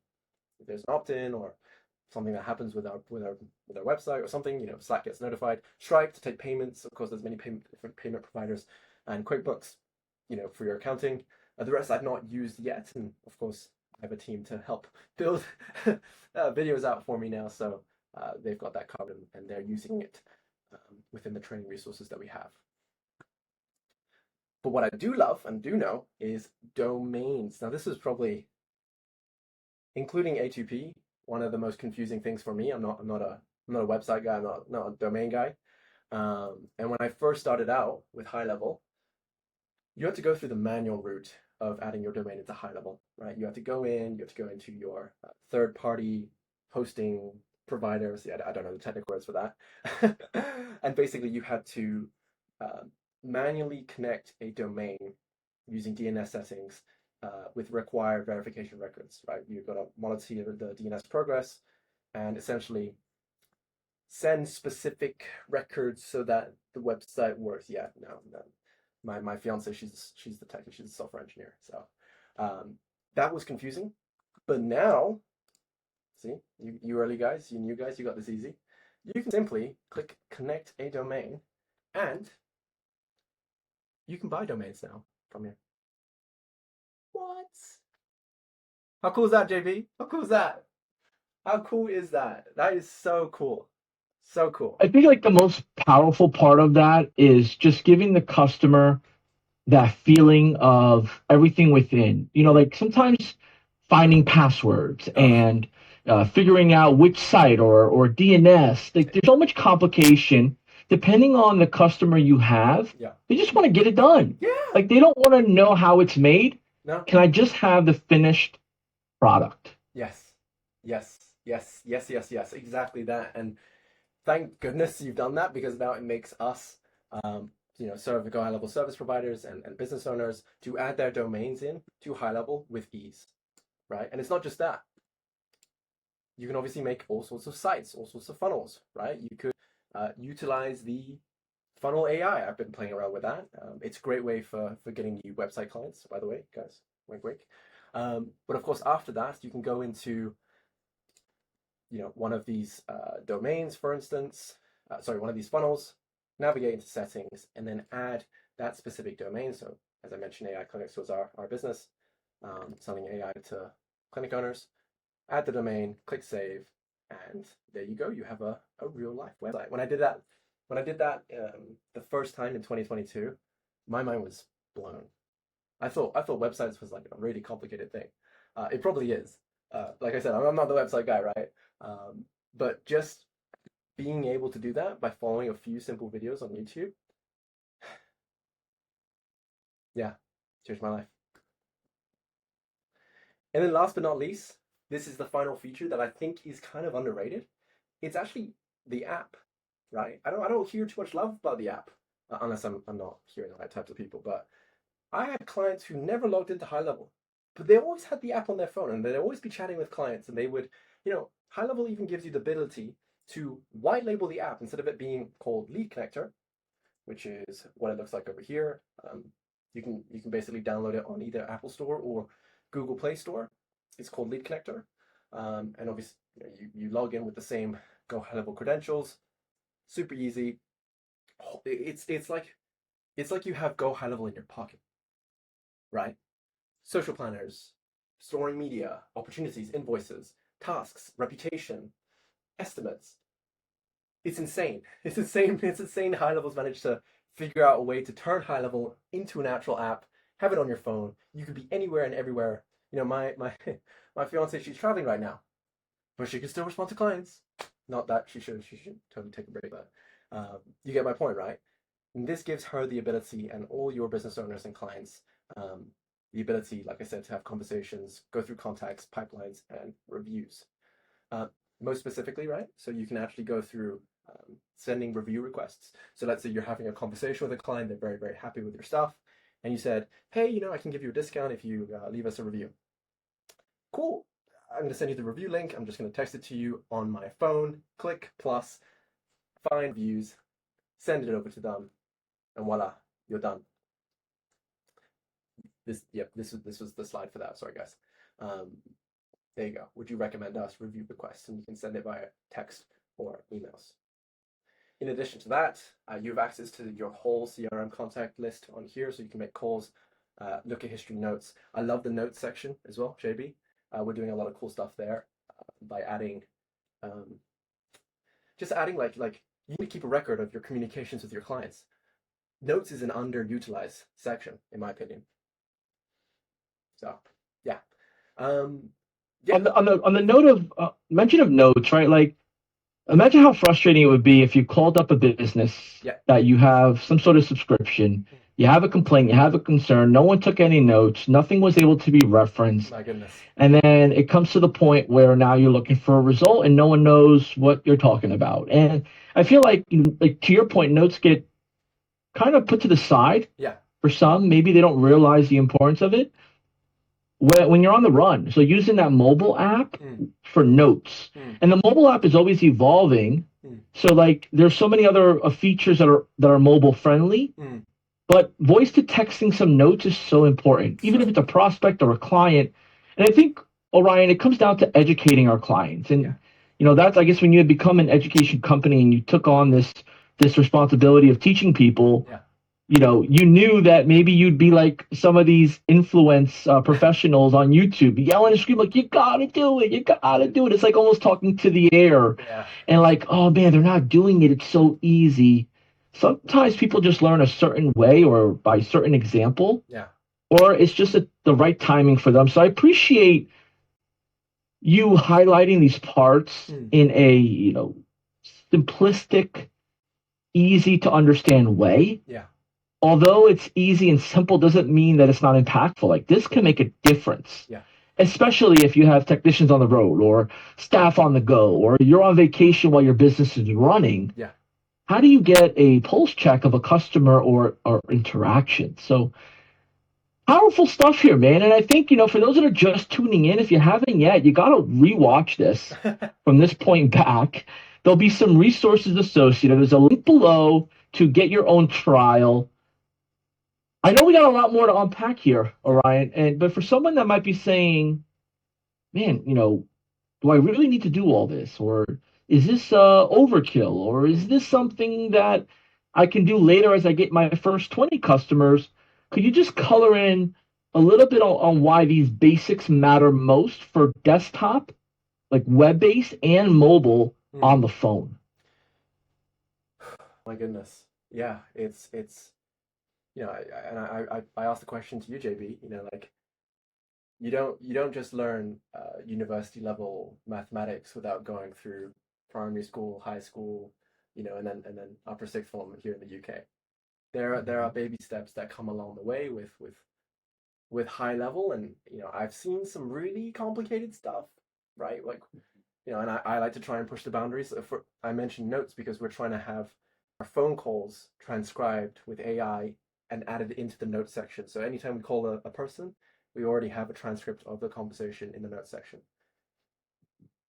if there's an opt-in or something that happens with our website or something. Slack gets notified. Stripe to take payments. Of course, there's many different payment providers, and QuickBooks, for your accounting. The rest I've not used yet, and of course, I have a team to help build videos out for me now, so they've got that covered and they're using it within the training resources that we have. But what I do love and do know is domains. Now, this is probably, including A2P, one of the most confusing things for me. I'm not a website guy. I'm not a domain guy. And when I first started out with HighLevel, you had to go through the manual route of adding your domain into HighLevel, right? You have to go into your third-party hosting providers. Yeah, I don't know the technical words for that. And basically, you had to manually connect a domain using DNS settings with required verification records, right? You've got to monitor the DNS progress and essentially send specific records so that the website works. Yeah, no. My fiance, she's the tech, she's a software engineer. So that was confusing. But now, see, you early guys, you new guys, you got this easy. You can simply click connect a domain and you can buy domains now from here. What? How cool is that, JB? How cool is that? How cool is that? That is so cool. So cool. I think like the most powerful part of that is just giving the customer that feeling of everything within. Like sometimes finding passwords and figuring out which site or DNS. Like there's so much complication depending on the customer you have. Yeah. They just want to get it done. Yeah. Like they don't want to know how it's made. No. Can I just have the finished product? Yes. Exactly that. And thank goodness you've done that, because now it makes us, serve GoHighlevel service providers and business owners to add their domains in to HighLevel with ease, right? And it's not just that. You can obviously make all sorts of sites, all sorts of funnels, right? You could utilize the funnel AI. I've been playing around with that. It's a great way for getting you website clients, by the way, guys. Wink, wink. But of course, after that, you can go into one of these domains, for instance, one of these funnels, navigate into settings, and then add that specific domain. So as I mentioned, AI Clinics was our business, selling AI to clinic owners. Add the domain, click save, and there you go. You have a real life website. When I did that the first time in 2022, my mind was blown. I thought websites was like a really complicated thing. It probably is. Like I said, I'm not the website guy, right? But just being able to do that by following a few simple videos on YouTube, yeah, changed my life. And then last but not least, this is the final feature that I think is kind of underrated. It's actually the app, right? I don't hear too much love about the app, unless I'm not hearing the right types of people. But I had clients who never logged into HighLevel, but they always had the app on their phone, and they'd always be chatting with clients, and they would, HighLevel even gives you the ability to white label the app instead of it being called Lead Connector, which is what it looks like over here. You can basically download it on either Apple Store or Google Play Store. It's called Lead Connector, and obviously you log in with the same GoHighlevel credentials. Super easy. It's like you have GoHighlevel in your pocket, right? Social planners, storing media, opportunities, invoices, tasks, reputation, estimates. It's insane. It's insane. It's insane. HighLevel's managed to figure out a way to turn HighLevel into an actual app. Have it on your phone. You could be anywhere and everywhere. My fiance, she's traveling right now, but she can still respond to clients. Not that she should totally take a break, but you get my point, right? And this gives her the ability, and all your business owners and clients, the ability, like I said, to have conversations, go through contacts, pipelines, and reviews. Most specifically, right? So you can actually go through sending review requests. So let's say you're having a conversation with a client, they're very, very happy with your stuff, and you said, hey, I can give you a discount if you leave us a review. Cool. I'm going to send you the review link. I'm just going to text it to you on my phone. Click plus, find views, send it over to them, and voila, you're done. This was the slide for that. Sorry, guys. There you go. Would you recommend us review requests? And you can send it via text or emails. In addition to that, you have access to your whole CRM contact list on here, so you can make calls, look at history notes. I love the notes section as well, JB. We're doing a lot of cool stuff there by adding, like you need to keep a record of your communications with your clients. Notes is an underutilized section, in my opinion. So, yeah. On the note of mention of notes, right? Like, imagine how frustrating it would be if you called up a business that you have some sort of subscription, you have a complaint, you have a concern, no one took any notes, nothing was able to be referenced. My goodness. And then it comes to the point where now you're looking for a result and no one knows what you're talking about. And I feel like to your point, notes get kind of put to the side. Yeah. For some, maybe they don't realize the importance of it. When you're on the run, so using that mobile app for notes, and the mobile app is always evolving. So like, there's so many other features that are mobile friendly, but voice to texting some notes is so important, even if it's a prospect or a client. And I think, Orion, it comes down to educating our clients, and that's, I guess, when you had become an education company and you took on this responsibility of teaching people. Yeah. You knew that maybe you'd be like some of these influence professionals on YouTube, yelling and screaming like, you gotta do it, you gotta do it. It's like almost talking to the air. Yeah. And like, oh man, they're not doing it. It's so easy. Sometimes people just learn a certain way or by certain example. Yeah. Or it's just the right timing for them. So I appreciate you highlighting these parts in a, simplistic, easy to understand way. Yeah. Although it's easy and simple doesn't mean that it's not impactful. Like, this can make a difference. Yeah. Especially if you have technicians on the road or staff on the go, or you're on vacation while your business is running. Yeah. How do you get a pulse check of a customer or interaction? So powerful stuff here, man. And I think, for those that are just tuning in, if you haven't yet, you got to rewatch this from this point back. There'll be some resources associated. There's a link below to get your own trial. I know we got a lot more to unpack here, Orion, but for someone that might be saying, man, do I really need to do all this? Or is this overkill? Or is this something that I can do later as I get my first 20 customers? Could you just color in a little bit on why these basics matter most for desktop, like web-based and mobile on the phone? My goodness. Yeah, it's I asked the question to you, JB. Like, you don't just learn university level mathematics without going through primary school, high school, and then upper sixth form here in the UK. There are baby steps that come along the way with high level, and I've seen some really complicated stuff, right? Like, and I like to try and push the boundaries. I mentioned notes because we're trying to have our phone calls transcribed with AI and added into the notes section. So anytime we call a person, we already have a transcript of the conversation in the notes section.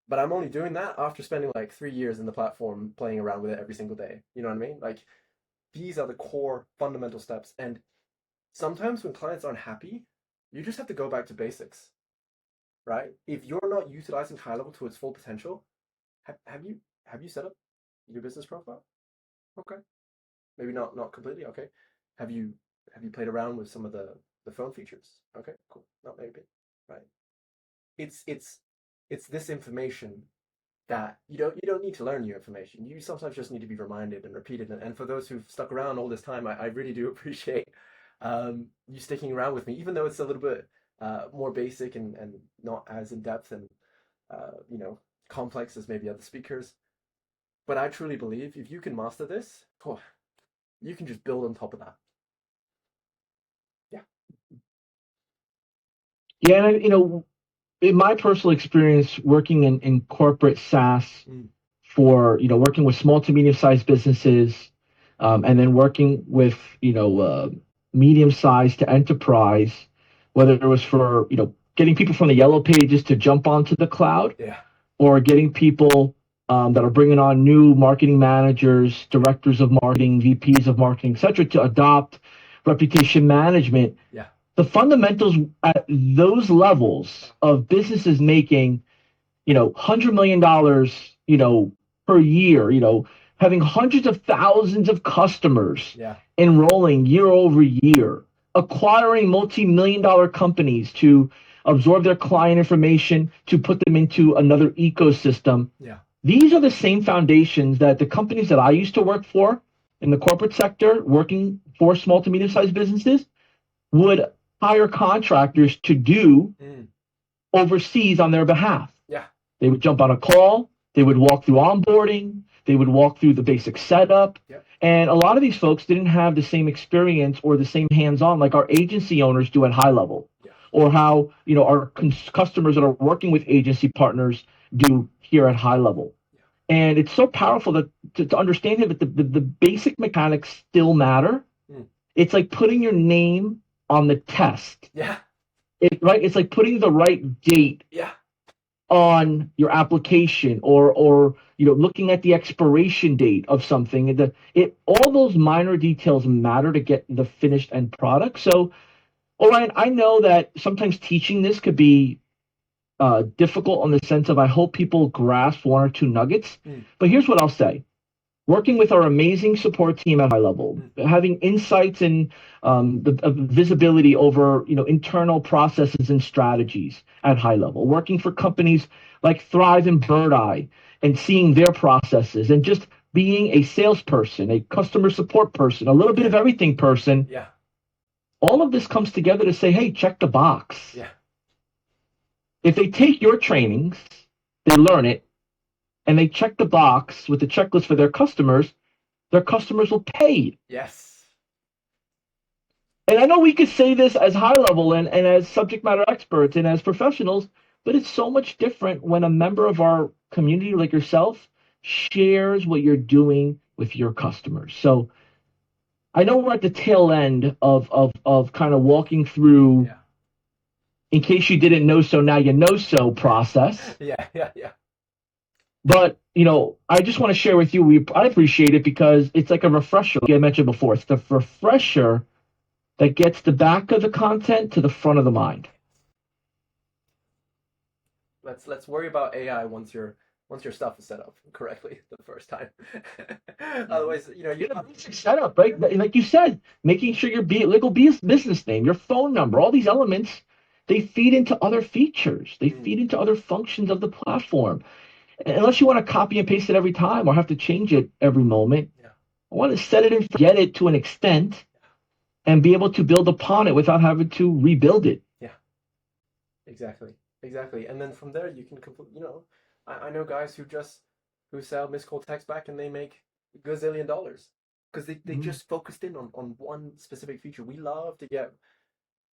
But I'm only doing that after spending like 3 years in the platform, playing around with it every single day. You know what I mean? Like, these are the core fundamental steps. And sometimes when clients aren't happy, you just have to go back to basics, right? If you're not utilizing high level to its full potential, have you set up your business profile? Okay. Maybe not completely. Okay. Have you played around with some of the phone features? Okay, cool. Not maybe, right? It's this information that you don't need to learn new information. You sometimes just need to be reminded and repeated. And for those who've stuck around all this time, I really do appreciate you sticking around with me, even though it's a little bit more basic and not as in depth and complex as maybe other speakers. But I truly believe if you can master this, you can just build on top of that. Yeah. Yeah, and in my personal experience working in corporate SaaS for, working with small to medium-sized businesses, and then working with, medium-sized to enterprise, whether it was for, getting people from the yellow pages to jump onto the cloud, Yeah. or getting people that are bringing on new marketing managers, directors of marketing, VPs of marketing, et cetera, to adopt reputation management. Yeah. The fundamentals at those levels of businesses making, $100 million, per year, having hundreds of thousands of customers enrolling year over year, acquiring multi-million-dollar companies to absorb their client information, to put them into another ecosystem. Yeah. These are the same foundations that the companies that I used to work for in the corporate sector, working for small to medium-sized businesses, would hire contractors to do overseas on their behalf. Yeah. They would jump on a call, they would walk through onboarding, they would walk through the basic setup. Yep. And a lot of these folks didn't have the same experience or the same hands-on like our agency owners do at high level, or how, our customers that are working with agency partners do here at high level. And it's so powerful that to understand that the basic mechanics still matter. It's like putting your name on the test. Yeah. It's like putting the right date on your application, or looking at the expiration date of something. All those minor details matter to get the finished end product. So, Orien, I know that sometimes teaching this could be difficult in the sense of I hope people grasp one or two nuggets. But here's what I'll say. Working with our amazing support team at high level, having insights and the visibility over internal processes and strategies at high level, working for companies like Thrive and Birdeye and seeing their processes, and just being a salesperson, a customer support person, a little bit of everything person. Yeah. All of this comes together to say, hey, check the box. Yeah. If they take your trainings, they learn it, and they check the box with the checklist for their customers will pay. Yes. And I know we could say this as high level and as subject matter experts and as professionals, but it's so much different when a member of our community like yourself shares what you're doing with your customers. So I know we're at the tail end of kind of walking through, in case you didn't know so, now you know so process. Yeah. But, I just want to share with you, I appreciate it because it's like a refresher. Like I mentioned before, it's the refresher that gets the back of the content to the front of the mind. Let's worry about AI once your stuff is set up correctly the first time. Otherwise, you have basic setup, right? Like you said, making sure your legal business name, your phone number, all these elements, they feed into other features. They feed into other functions of the platform. Unless you want to copy and paste it every time or have to change it every moment, I want to set it and forget it to an extent and be able to build upon it without having to rebuild it. Yeah, exactly. And then from there, you can I know guys who sell missed call text back and they make a gazillion dollars because they just focused in on one specific feature. We love to get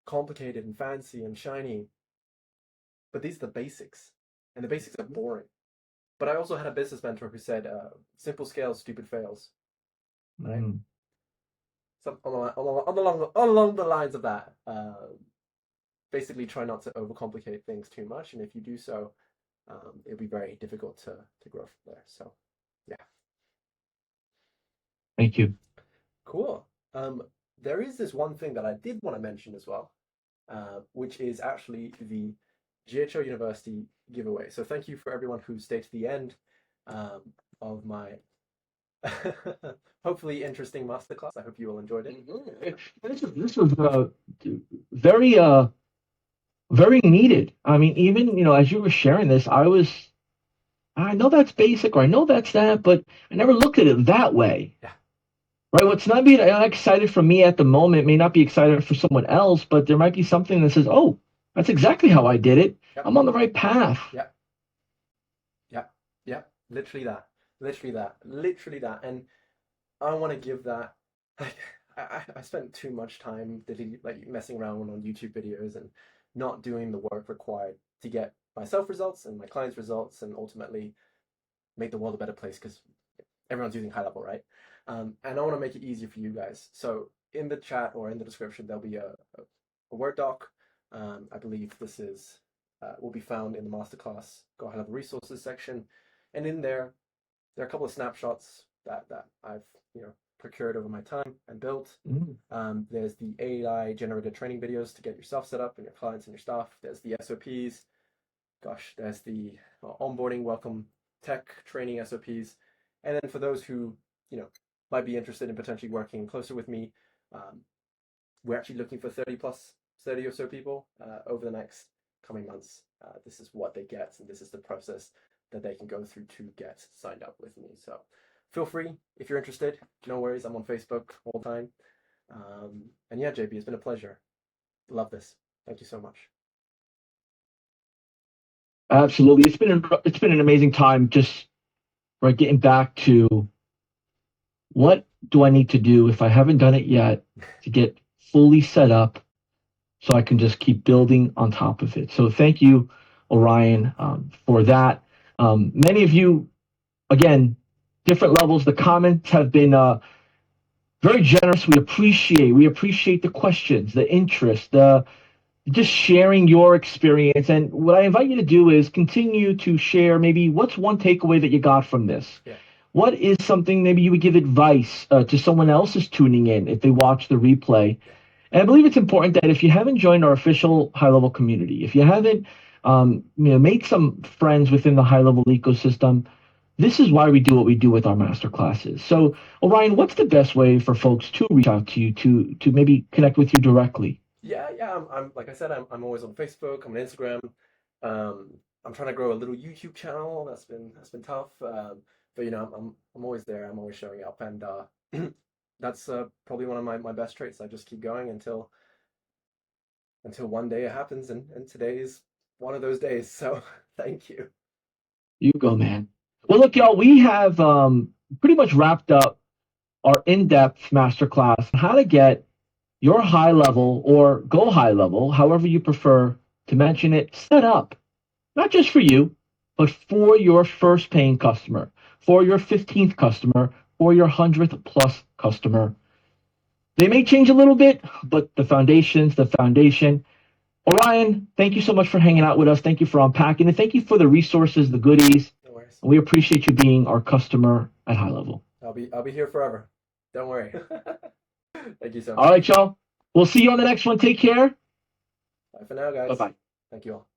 complicated and fancy and shiny, but these are the basics, and the basics are boring. But I also had a business mentor who said, simple scales, stupid fails. Right? So along the lines of that, basically try not to overcomplicate things too much. And if you do so, it'll be very difficult to grow from there. So, yeah. Thank you. Cool. There is this one thing that I did want to mention as well, which is actually the GHL University giveaway. So thank you for everyone who stayed to the end of my hopefully interesting masterclass. I hope you all enjoyed it. This was very very needed. I mean, even as you were sharing this, I know that's basic, or I know that's that, but I never looked at it that way. Yeah. Right? What's not being excited for me at the moment may not be excited for someone else, but there might be something that says, "Oh, that's exactly how I did it. Yep. I'm on the right path." Yeah. Literally that. And I want to give that. I spent too much time messing around on YouTube videos and not doing the work required to get myself results and my clients results and ultimately make the world a better place, because everyone's using high level, right? And I want to make it easier for you guys. So in the chat or in the description, there'll be a Word doc. I believe this is will be found in the Masterclass Go High Level Resources section. And in there are a couple of snapshots that I've procured over my time and built. There's the AI generated training videos to get yourself set up and your clients and your staff. There's the SOPs. Gosh, there's the onboarding welcome tech training SOPs. And then for those who might be interested in potentially working closer with me, we're actually looking for 30 or so people over the next coming months. This is what they get, and this is the process that they can go through to get signed up with me. So feel free if you're interested. No worries, I'm on Facebook all the time. And yeah, JB, it's been a pleasure. Love this. Thank you so much. Absolutely, it's been an amazing time. Just getting back to what do I need to do if I haven't done it yet to get fully set up, so I can just keep building on top of it. So thank you, Orien, for that. Many of you, again, different levels. The comments have been very generous. We appreciate the questions, the interest, just sharing your experience. And what I invite you to do is continue to share maybe what's one takeaway that you got from this. Yeah. What is something maybe you would give advice to someone else who's tuning in if they watch the replay? And I believe it's important that if you haven't joined our official high-level community, if you haven't made some friends within the high-level ecosystem, this is why we do what we do with our masterclasses. So, Orien, what's the best way for folks to reach out to you to maybe connect with you directly? Yeah. I'm like I said, I'm always on Facebook. I'm on Instagram. I'm trying to grow a little YouTube channel. That's been tough. But I'm always there. I'm always showing up, and that's probably one of my best traits. I just keep going until one day it happens, and today is one of those days. So thank you. You go, man. Well, look, y'all, we have pretty much wrapped up our in-depth masterclass on how to get your high level or go high level, however you prefer to mention it, set up, not just for you, but for your first paying customer, for your 15th customer, or your 100th plus customer. They may change a little bit, but the foundation's the foundation. Orien, thank you so much for hanging out with us. Thank you for unpacking, and thank you for the resources, the goodies. No worries. We appreciate you being our customer at high level. I'll be here forever. Don't worry. Thank you so much. All right, y'all. We'll see you on the next one. Take care. Bye for now, guys. Bye-bye. Thank you all.